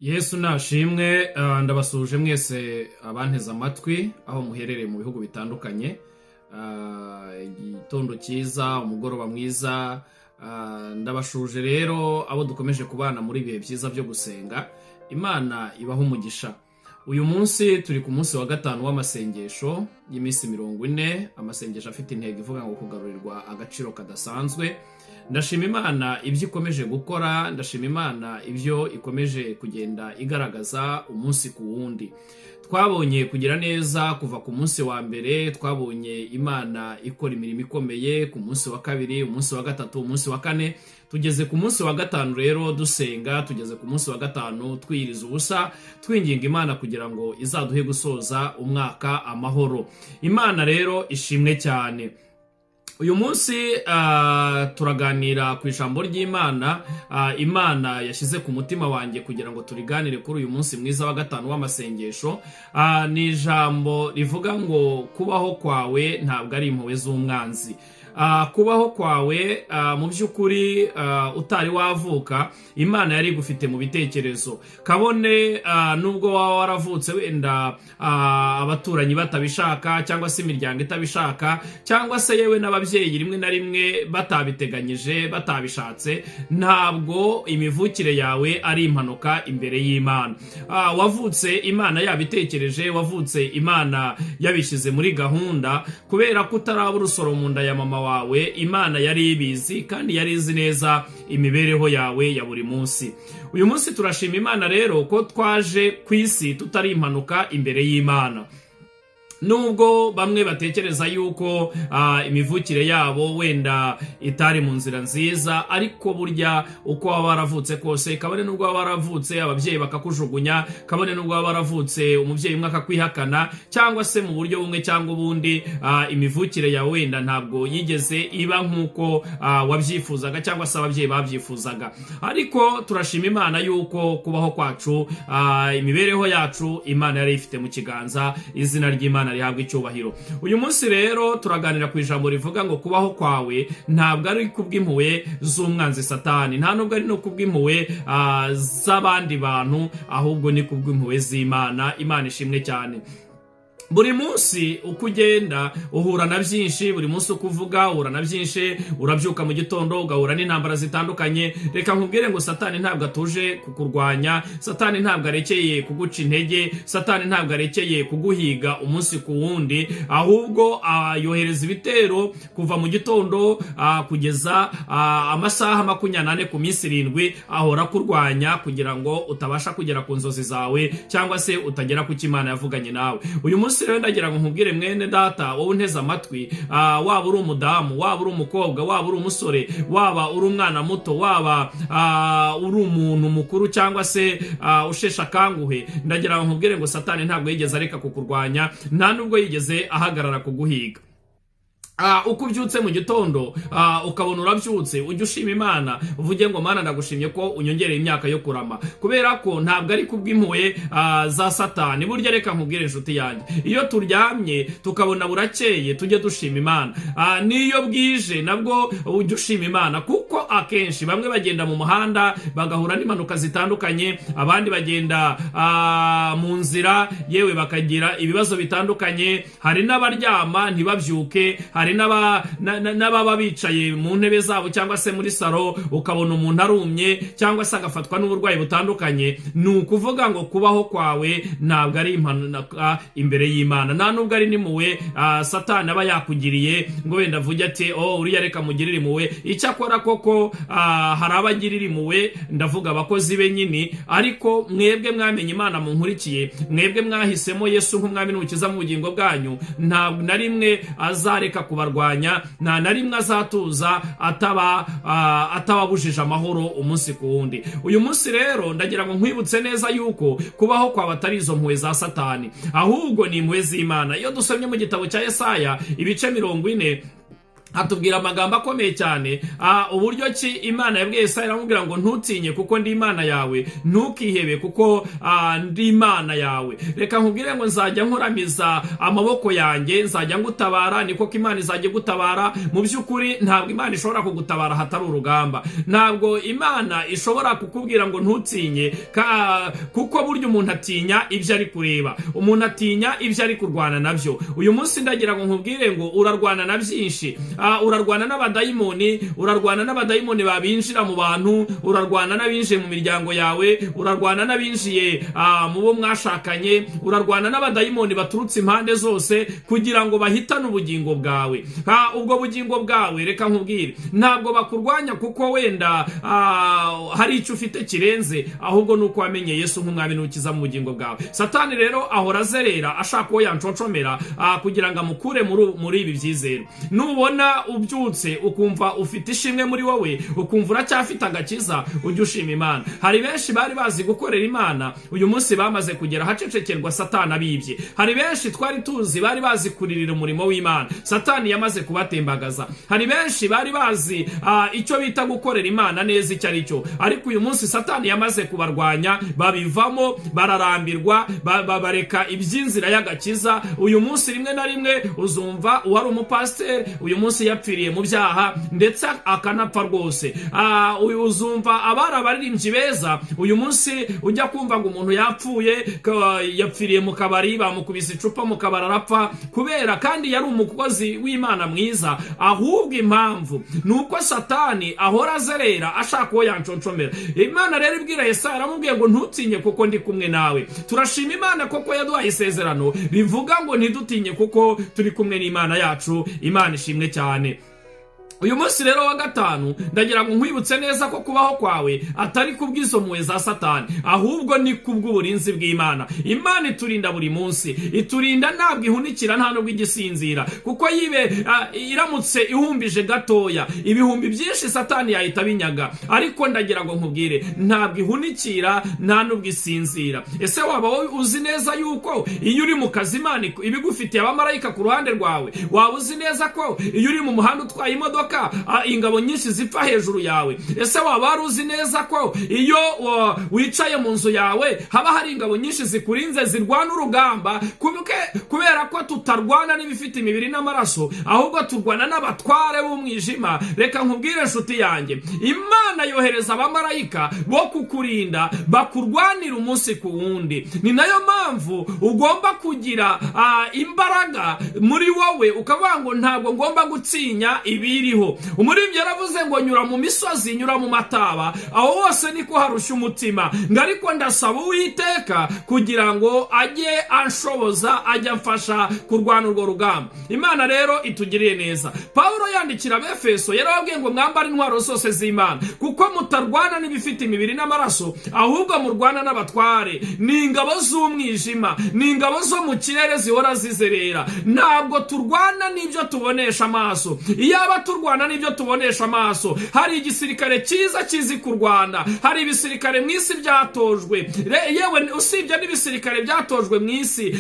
Yesu nashimwe. Ndabasuje mwese abanteze amatwi aho muherereye mu bihugu bitandukanye. Igitondo cyiza, umugoroba mwiza. Ndabashuje rero abo dukomeje kubana muri ibihe byiza byo gusenga. Imana ibaho umugisha. Uyu munsi turi ku munsi wa gatanu w'amasengesho y'iminsi 40, amasengesho afite intego ivuga ngo kugarurirwa agaciro kadasanzwe. Ndashima Imana ibyo ikomeje gukora, ndashima Imana ibyo ikomeje kugenda igaragaza umunsi ku wundi. Twabonye kugira neza kuva ku munsi wa mbere, twabonye Imana ikora imirimo ikomeye ku munsi wa kabiri, umunsi wa gatatu, umunsi wa kane. Tugeze ku munsi wa gatanu rero dusenga, tugeze ku munsi wa gatanu twiyiriza ubusa, twinginga Imana kugira ngo izaduhe gusoza umwaka amahoro. Imana rero ishimwe cyane. Uyu munsi turaganira ku ijambo ry'Imana. Imana yashyize ku mutima wanjye kugira ngo turiganire kuri uyu munsi mwiza wa gatanu w'amasengesho. Ni ijambo rivuga ngo kubaho kwawe ntabwo ari impuhwe z'umwanzi. Kubaho kwawe mu by'ukuri utari wavuka, Imana yari igufite mu bitekerezo. Kabone nubwo waba waravutse wenda abaturanyi batabishaka, cyangwa se imiryango itabishaka, cyangwa se yewe n'ababyeyi rimwe na rimwe batabiteganyije, batabishatse, ntabwo imivukire yawe ari impanuka imbere y'Imana. Wavutse Imana yabitekereje, wavutse Imana yabishyize muri gahunda, kubera ko utaraba urusoro mu nda ya mama wawe, Imana yari ibizi kandi yari izi neza imibereho yawe ya buri munsi. Uyu munsi turashima Imana rero ko twaje ku isi tutari impanuka imbere y'Imana. Nubwo bamwe batekereza yuko imivukire yabo wenda itari mu nzira nziza, ariko burya uko waba waravutse kose, kabone nubwo waba waravutse ababyeyi bakakujugunya, kabone nubwo waba waravutse umubyeyi umwe akakwihakana, cyangwa se mu buryo bumwe cyangwa ubundi, imivukire yawe wenda ntabwo yigeze iba nk'uko wabyifuzaga cyangwa se ababyeyi babyifuzaga. Ariko turashima Imana yuko kubaho kwacu, imibereho yacu, Imana yari ifite mu kiganza. Izina ry'Imana rihabwa icyubahiro. Uyu munsi rero turaganira ku ijambo rivuga ngo kubaho kwawe ntabwo ari kubw'impuhwe z'umwanzi Satani, nta nubwo ari no kubw'impuhwe z'abandi bantu, ahubwo ni kubw'impuhwe z'Imana. Imana ishimwe cyane. Buri munsi uko ugenda uhura na byinshi, buri munsi uko uvuga uhura na byinshi. Urabyuka mu gitondo ugahura n'intambara zitandukanye. Reka nkubwire ngo Satani ntabwo atuje kukurwanya, Satani ntabwo arekeye kuguca intege, Satani ntabwo arekeye kuguhiga umunsi ku wundi, ahubwo yohereza ibitero kuva mu gitondo kugeza amasaha 24 ku minsi 7, ahora kurwanya kugira ngo utabasha kugera ku nzozi zawe, cyangwa se utagera ku Imana yavuganye nawe. Uyu munsi rero ndagira ngo nkubwire mwene data wowe unteze amatwi, waba uri umudamu, waba uri umukobwa, waba uri umusore, waba uri umwana muto, waba uri umuntu mukuru cyangwa se usheshe akanguhe, ndagira ngo nkubwire ngo Satani ntabwo yigeze areka kukurwanya, nta nubwo yigeze ahagarara kuguhiga. Uko ubyutse mu gitondo ukabona urabyutse, ujye ushima Imana, uvuge ngo Mana ndagushimye ko unyongereye imyaka yo kurama, kubera ko ntabwo ari kubw'impuhwe za Satani. Burya reka nkubwire inshuti yanjye, iyo turyamye tukabona burakeye tujye dushima Imana, niyo bwije nabwo ujye ushima Imana, kuko akenshi bamwe bagenda mu muhanda bagahura n'impanuka zitandukanye, abandi bagenda mu nzira yewe bakagira ibibazo bitandukanye. Hari n'abaryama ntibabyuke, hari n'ababa bicaye mu ntebe zabo cyangwa se muri saro, ukabona umuntu arumye cyangwa se agafatwa n'uburwayi butandukanye. Ni ukuvuga ngo kubaho kwawe ntabwo ari impanuka imbere y'Imana, nta nubwo ari n'impuhwe Satani aba yakugiriye ngo wenda avuge ati uriya reka mugirire impuhwe. Icyakora koko hari abagirira impuhwe, ndavuga abakozi be nyine, ariko mwebwe mwamenye Imana munkurikiye, mwebwe mwahisemo Yesu nk'umwami n'umukiza mu bugingo bwanyu, ntabwo na rimwe azareka kubarwanya, nta na rimwe azatuza atababujije amahoro umunsi ku wundi. Uyu munsi rero ndagira ngo nkwibutse neza yuko kubaho kwawe atari izo mpuhwe za Satani, ahubwo ni impuhwe z'Imana. Iyo dusomye mu gitabo cya Yesaya ibice 40 atubwira amagambo akomeye cyane, uburyo ki Imana yabwiye Yesaya iramubwira ngo ntutinye kuko ndi Imana yawe, ntukihebe kuko ndi Imana yawe. Reka nkubwire ngo nzajya nkuramiza amaboko yanjye, nzajya ngutabara, niko ko Imana izajya gutabara. Mu by'ukuri ntabwo Imana ishobora kugutabara hatari urugamba, ntabwo Imana ishobora kukubwira ngo ntutinye, kuko burya umuntu atinya ibyo ari kureba, umuntu atinya ibyo ari kurwana nabyo. Uyu munsi ndagira ngo nkubwire ngo urarwana na byinshi, urarwana n'abadayimoni babinjira mu bantu, urarwana n'abinjiye mu miryango yawe, urarwana n'abinjiye mu bo mwashakanye, urarwana n'abadayimoni baturutse impande zose kugira ngo bahitane ubugingo bwawe. Ubwo bugingo bwawe reka nkubwire, ntabwo bakurwanya kuko wenda hari icyo ufite kirenze, ahubwo nuko wamenye Yesu nk'umwami n'ukiza mu bugingo bwawe. Satani rero ahora azerera ashaka uwo yanconcomera kugira ngo amukure muri ibi byizero. Nubona ubyutse ukumva ufite ishimwe muri wowe, ukumva uracyafite agakiza, ujye ushima Imana. Hari benshi bari bazi gukorera Imana, uyu munsi bamaze kugera hacecekerwa Satani abibye. Hari benshi twari tuzi bari bazi kuririra umurimo w'Imana, Satani yamaze kubatembagaza. Hari benshi bari bazi icyo bita gukorera Imana neza icyo ari cyo, ariko uyu munsi Satani yamaze kubarwanya, babivamo, bararambirwa, bareka iby'inzira y'agakiza. Uyu munsi rimwe na rimwe uzumva uwari umupasiteri uyu munsi yapfiriye mu byaha ndetse akanapfa rwose. Uzumva abari abaririmbyi beza uyu munsi ujya kumva ngo umuntu yapfiriye mu kabari, bamukubise icupa mu kabari arapfa, kubera kandi yari umukozi w'Imana mwiza. Ahubwo impamvu nuko Satani ahora azerera ashaka uwo yanconcomera. Imana rero ibwira Yesaya aramubwiye ngo ntutinye kuko ndi kumwe nawe. Turashima Imana koko yaduhaye isezerano rivuga ngo ntidutinye kuko turi kumwe n'Imana yacu. Imana ishimwe cyane. Uyu munsi rero wa gatanu ndagira ngo nkwibutse neza ko kubaho kwawe atari kubw'izo mpuhwe za Satani, ahubwo ni kubw'uburinzi bw'Imana. Imana iturinda buri munsi, iturinda ntabwo ihunikira nta nubwo igisinzira, kuko iramutse ihumbije gatoya ibihumbi byinshi Satani yahita binyaga. Ariko ndagira ngo nkubwire, ntabwo ihunikira nta nubwo isinzira. Ese waba uzi neza yuko iyo uri mu kazi Imana ibigufitiye abamarayika ku ruhande rwawe? Waba uzi neza ko iyo uri mu muhanda utwaye imodoka ingabo nyinshi zipfa hejuru yawe? Ese waba wari uzi neza ko iyo wicaye mu nzu yawe haba hari ingabo nyinshi zikurinze zirwana urugamba? Kubera ko tutarwana n'ibifite imibiri n'amaraso, ahubwo turwana n'abatware b'umwijima. Reka nkubwire nshuti yanjye, Imana yohereza abamarayika bo kukurinda, bakurwanira umunsi ku wundi. Ni nayo mpamvu ugomba kugira imbaraga muri wowe, ukavuga ngo ntabwo ngomba gutinya ibiriho. Umuririmbyi yaravuze ngo nyura mu misozi, nyura mu mataba, aho hose niko harushya umutima, ariko ndasaba Uwiteka kugira ngo ajye anshoboza, ajye amfasha kurwana urwo rugamba. Imana rero itugiriye neza. Pawulo yandikira Abefeso yarababwiye ngo mwambare intwaro zose z'Imana, kuko mutarwana n'ibifite imibiri n'amaraso, ahubwo murwana n'abatware, ni ingabo z'umwijima, ni ingabo zo mu kirere zihora zizerera. Ntabwo turwana n'ibyo tubonesha amaso. Iyaba turwana n'ibyo tubonesha amaso, hari igisirikare cyiza kizi kurwana, hari ibisirikare mu isi byatojwe, yewe usibye n'ibisirikare byatojwe mu isi,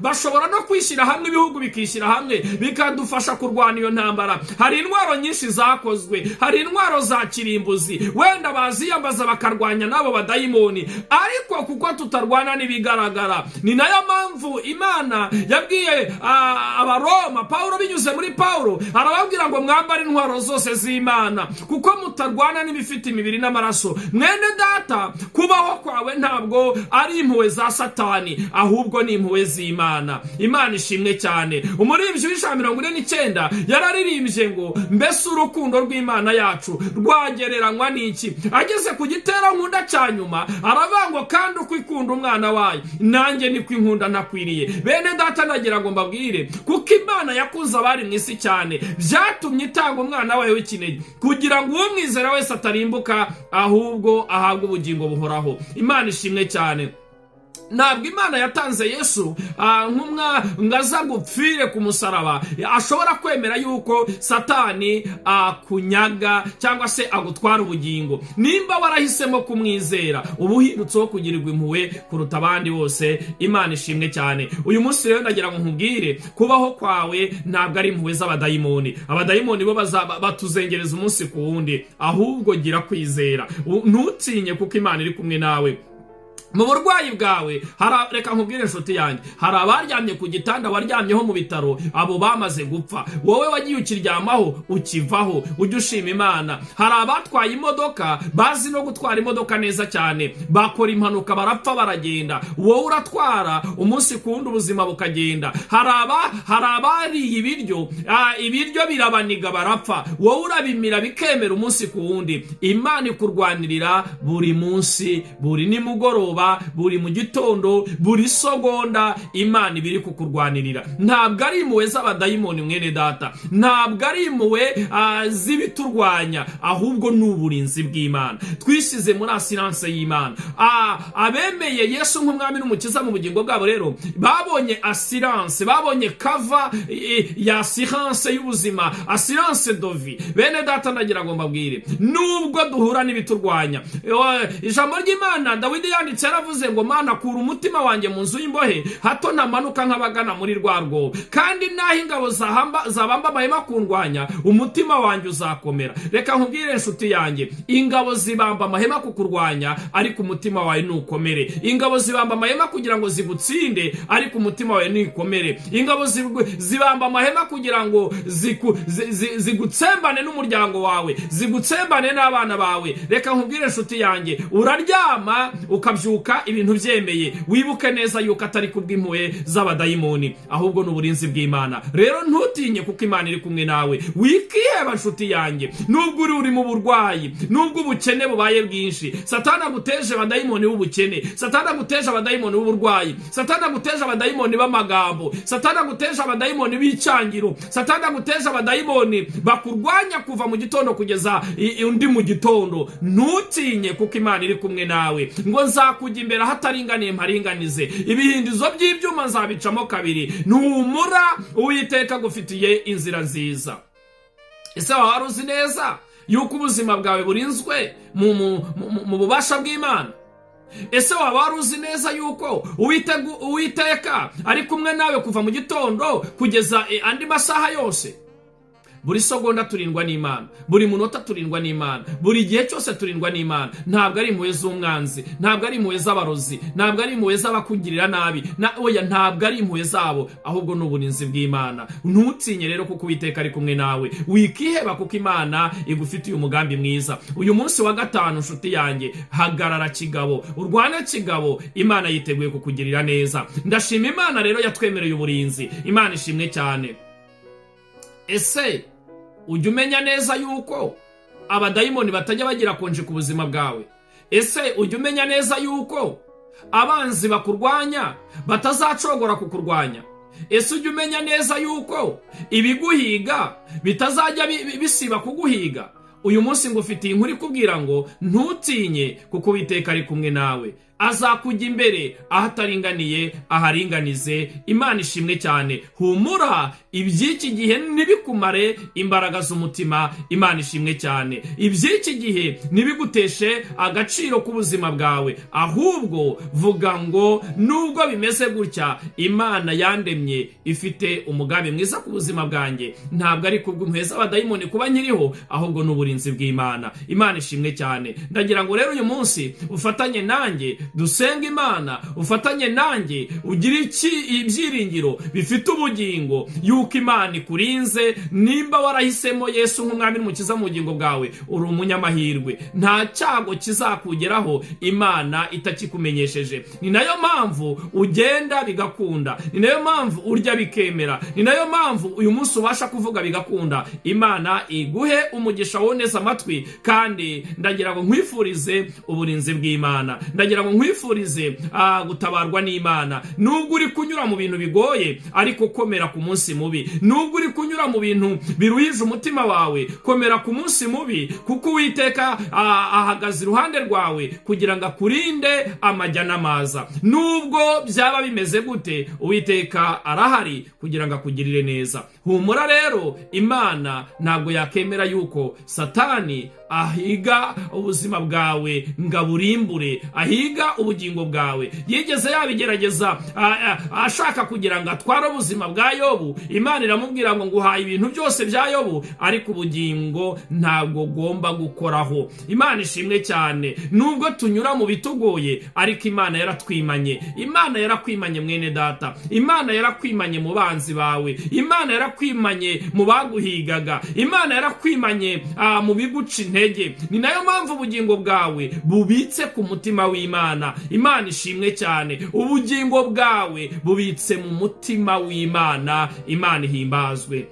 bashobora no kwishyira hamwe, ibihugu bikishyira hamwe bikadufasha kurwana iyo ntambara. Hari intwaro nyinshi zakozwe, hari intwaro za kirimbuzi, wenda baziyambaza bakarwanya n'abo badayimoni, ariko kuko tutarwana n'ibigaragara, ni nayo mpamvu Imana yabwiye Abaroma, Pawulo binyuze muri Pawulo arababwira ngo mwambare intwaro zose z'Imana, kuko mutarwana n'ibifite imibiri n'amaraso. Mwene data, kubaho kwawe ntabwo ari impuhwe za Satani, ahubwo ni impuhwe z'Imana. Imana ishimwe cyane. Umuririmbyi w'ijana 49 yararirimbye ngo mbese urukundo rw'Imana yacu rwagereranywa n'iki? Ageze ku gitera nkunda cya nyuma aravuga ngo kandi uko ikunda umwana wayo, nanjye niko inkunda ntakwiriye. Bene data, nagira ngo mbabwire, kuko Imana yakunze abari mu isi cyane, byatumye itanga umwana wayo w'ikinege, kugira ngo uwo mwizera wese atarimbuka, ahubwo ahabwe ubugingo buhoraho. Imana ishimwe cyane. ntabwo imana yatanze yesu ngaza gupfire ku musaraba ashobora kwemera yuko satani akunyaga cyangwa se agutwara ubugingo. Nimba warahisemo kumwizera uba uhindutseho kugirirwa impuhwe kuruta abandi bose. Imana ishimwe cyane. Uyu munsi rero ndagira ngo nkubwire, kubaho kwawe ntabwo ari impuhwe z'abadayimoni. Abadayimoni bo batuzengereza umunsi ku wundi, ahubwo gira kwizera, ntutinye kuko Imana iri kumwe nawe. Mu burwayi bwawe reka nkubwire inshuti yanjye, hari abaryamye ku gitanda waryamyeho mu bitaro, abo bamaze gupfa. Wowe wagiye ukiryamaho ukivaho, ujye ushima Imana. Hari abatwaye imodoka bazi no gutwara imodoka neza cyane, bakora impanuka barapfa baragenda. Wowe uratwara umunsi ku wundi ubuzima bukagenda. Hari abariye ibiryo birabaniga barapfa, wowe urabimira bikemera umunsi ku wundi. Imana ikurwanirira buri munsi, buri nimugoroba, buri mu gitondo, buri sogonda. Imana ibiri kukurwanirira. Ntabwo ari impuhwe z'abadayimoni mwene data, ntabwo ari impuhwe z'ibiturwanya, ahubwo ni uburinzi bw'Imana. Twishyize muri asiranse y'Imana. Abemeye Yesu nk'umwami n'umukiza mu bugingo bwabo rero babonye asiranse, babonye kava ya asiranse y'ubuzima, asiranse dovi. Bene data ndagira ngo mbabwire, nubwo duhura n'ibiturwanya, ijambo ry'Imana Dawidi yanditse yaravuze ngo Mana kura umutima wanjye mu nzu y'imbohe, hato ntamanuka nk'abagana muri rwa rwobo. Kandi naho ingabo zabamba amahema kundwanya, umutima wanjye uzakomera. Reka nkubwire inshuti yanjye, ingabo zibamba amahema kukurwanya, ariko umutima wawe nukomere. Ingabo zibamba amahema kugira ngo zigutsinde, ariko umutima wawe nukomere. Ingabo zibamba amahema kugira ngo zigutsembane n'umuryango wawe, zigutsembane n'abana bawe. Reka nkubwire inshuti yanjye, uraryama ukabyuka ibintu byemeye, wibuke neza yuko atari kubw'impuhwe z'abadayimoni, ahubwo n'uburinzi bw'Imana. Rero ntutinye kuko Imana iri kumwe nawe. Wikiheba nshuti yanjye, nubwo uri mu burwayi, nubwo ubukene bubaye bwinshi. Satani aguteje abadayimoni b'ubukene, Satani aguteje abadayimoni b'uburwayi, Satani aguteje abadayimoni b'amagambo, Satani aguteje abadayimoni b'icyangiro, Satani aguteje abadayimoni bakurwanya kuva mu gitondo kugeza undi mu gitondo. Ntutinye kuko Imana iri kumwe nawe. Ngo nzakujya imbere hataringaniye mparinganize, ibihindizo by'ibyuma nzabicamo kabiri. Ntumura, Uwiteka agufitiye inzira nziza. Ese wari uzi neza yuko ubuzima bwawe burinzwe mu bubasha bw'Imana? Ese wari uzi neza yuko Uwiteka ari kumwe nawe kuva mu gitondo kugeza andi masaha yose? Buri sogonda turindwa n'Imana, buri munota turindwa n'Imana, buri gihe cyose turindwa n'Imana. Ntabwo ari impuhwe z'umwanzi, ntabwo ari impuhwe z'abarozi, ntabwo ari impuhwe z'abakugirira nabi, oya, ntabwo ari impuhwe zabo, ahubwo ni uburinzi bw'Imana. Ntutinye rero kuko Uwiteka ari kumwe nawe. Wikiheba kuko Imana igufitiye umugambi mwiza. Uyu munsi wa gatanu nshuti yanjye, hagarara kigabo, urwane kigabo. Imana yiteguye kukugirira neza. Ndashima Imana rero yatwemereye uburinzi. Imana ishimwe cyane. Ese ujya umenya neza yuko abadayimoni batajya bagira konje ku buzima bwawe? Ese ujya umenya neza yuko abanzi bakurwanya batazacogora kukurwanya? Ese ujya umenya neza yuko ibiguhiga bitazajya bisiba kuguhiga? Uyu munsi ngufitiye inkuru ikubwira ngo ntutinye kuko Uwiteka ari kumwe nawe. Azakujya imbere ahataringaniye aharinganize. Imana ishimwe cyane. Humura, iby'iki gihe ntibikumare imbaraga z'umutima. Imana ishimwe cyane. Iby'iki gihe ntibiguteshe agaciro k'ubuzima bwawe, ahubwo vuga ngo nubwo bimeze gutya, Imana yandemye ifite umugambi mwiza ku buzima bwanjye. Ntabwo ari kubw'impuhwe z'abadayimoni kuba nyiriho, ahubwo n'uburinzi bw'Imana. Imana ishimwe cyane. Ndagira ngo rero uyu munsi ufatanye nanjye dusenga Imana, ufatanye nanjye ugire ibyiringiro bifite ubugingo yuko Imana ikurinze. Nimba warahisemo Yesu nk'umwami n'umukiza mu bugingo bwawe, uri umunyamahirwe. Nta cyago kizakugeraho Imana itakikumenyesheje. Ni nayo mpamvu ugenda bigakunda, ni nayo mpamvu urya bikemera, ni nayo mpamvu uyu munsi ubasha kuvuga bigakunda. Imana iguhe umugisha woneza amatwi, kandi ndagira ngo nkwifurize uburinzi bw'Imana. Ndagira ngo nkwifurize gutabarwa n'Imana. Nubwo uri kunyura mu bintu bigoye, ariko komera ku munsi mubi. Nubwo uri kunyura mu bintu biruhije umutima wawe, komera ku munsi mubi, kuko Uwiteka ahagaze iruhande rwawe kugira ngo akurinde amajya n'amaza. Nubwo byaba bimeze gute, Uwiteka arahari kugira ngo akugirire neza. Humura rero, Imana ntabwo yakemera yuko Satani ahiga ubuzima bwawe ngo aburimbure, ahiga ubugingo bwawe. Yigeze yabigerageza ashaka kugira ngo atware ubuzima bwa Yobu. Imana iramubwira ngo nguhaye ibintu byose bya Yobu, ariko ubugingo ntabwo ugomba gukoraho. Imana ishimwe cyane. Nubwo tunyura mu bitugoye, ariko Imana yaratwimanye. Imana yarakwimanye mwene data. Imana yarakwimanye mu banzi bawe. Imana yarakwimanye mu baguhigaga. Imana yarakwimanye mu biguca intege. Ni nayo mpamvu ubugingo bwawe bubitse ku mutima w'Imana. Imana ishimwe cyane. Ubugingo bwawe bubitse mu mutima w'Imana. Imana ihimbazwe.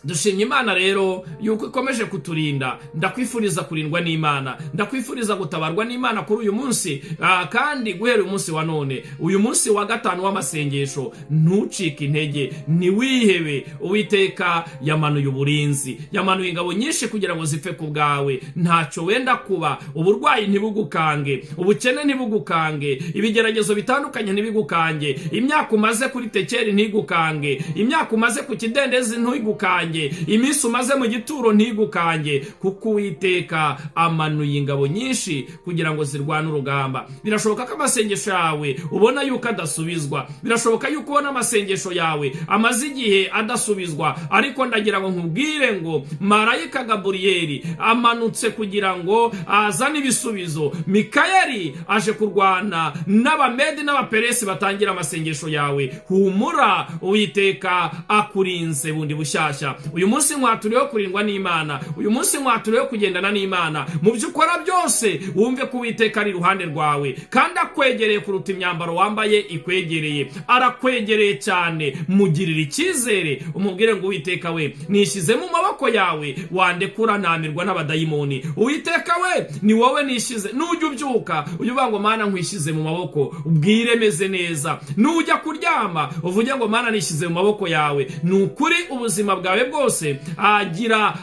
Dushimye Imana rero yuko ikomeje kuturinda. Ndakwifuriza kurindwa n'Imana, ndakwifuriza gutabarwa n'Imana kuri uyu munsi, kandi guhera uyu munsi wa none, uyu munsi wa gatanu w'amasengesho, ntucike intege, ntiwihebe. Uwiteka yamanuye uburinzi, yamanuye ingabo nyinshi kugira ngo zipfe ku bwawe. Ntacyo wenda kuba, uburwayi ntibugukange, ubukene ntibugukange, ibigeragezo bitandukanye ntibigukange, imyaka umaze kuri tekeri ntigukange, imyaka umaze ku kidendezi ntigukange, iminsi umaze mu gituro ntigukange, kuko Uwiteka amanuye ingabo nyinshi kugira ngo zirwane urugamba. Birashoboka ko amasengesho yawe ubona yuko adasubizwa, birashoboka yuko ubona amasengesho yawe amaze igihe adasubizwa, ariko ndagira ngo nkubwire ngo marayika Gaburiyeli amanutse kugira ngo azane ibisubizo. Mikayeli aje kurwana n'Abamedi n'Abaperesi batangira amasengesho yawe. Humura, Uwiteka akurinze bundi bushyashya. Uyu munsi nkwaturiyeho kurindwa n'Imana, uyu munsi nkwaturiyeho kugendana n'Imana. Mu byo ukora byose wumve ko Uwiteka ari iruhande rwawe, kandi akwegereye kuruta imyambaro wambaye ikwegereye. Arakwegereye cyane. Mugirire icyizere, umubwire ngo Uwiteka we, nishyize mu maboko yawe, wandekura namirwa n'abadayimoni. Uwiteka we, ni wowe nishyize. Nujya ubyuka ujye uvuga ngo Mana nkwishyize mu maboko, ubwire meze neza. Nujya kuryama uvuge ngo Mana nishyize mu maboko yawe. Ni ukuri ubuzima bwawe bwose agira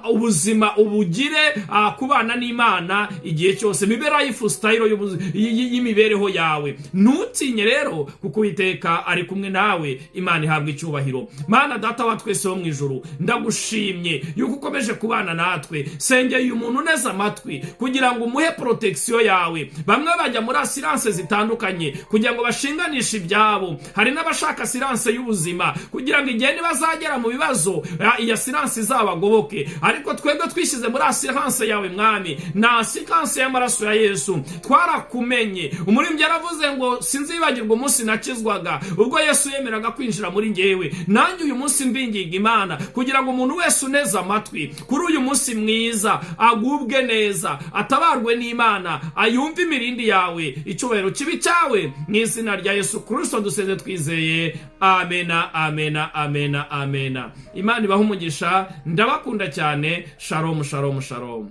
ubuzima ubugire kubana n'Imana igihe cyose. Bibe life style y'imibereho yawe. Ntutinye rero, kuko Uwiteka ari kumwe nawe. Imana ihabwa icyubahiro. Mana Data wa twese wo mu ijuru, ndagushimye yuko ukomeje kubana natwe. Sengeye umuntu neza amatwi kugira ngo umuhe protection yawe. Bamwe bajya muri assurance zitandukanye kugira ngo bashinganishe ibyabo. Hari n'abashaka assurance y'ubuzima kugira ngo igihe nibazagera mu bibazo iyi assurance izabagoboke. Ariko twebwe twishyize muri assurance yawe Mwami, na assurance y'amaraso ya Yesu. Twarakumenye. Umuririmbyi yaravuze ngo sinzibagirwa umunsi nakizwaga, ubwo Yesu yemeraga kwinjira muri njyewe. Nanjye uyu munsi mbinginga Imana kugira ngo umuntu wese uneze amatwi kuri uyu munsi mwiza agubwe neza, atabarwe n'Imana, ayumve imirindi yawe. Icyubahiro kibi cyawe, mu izina rya Yesu Kristo dusenze twizeye. Amena, amena, amena, amena. Imana ibahe umugisha. Ndabakunda cyane. Shalom, shalom, shalom.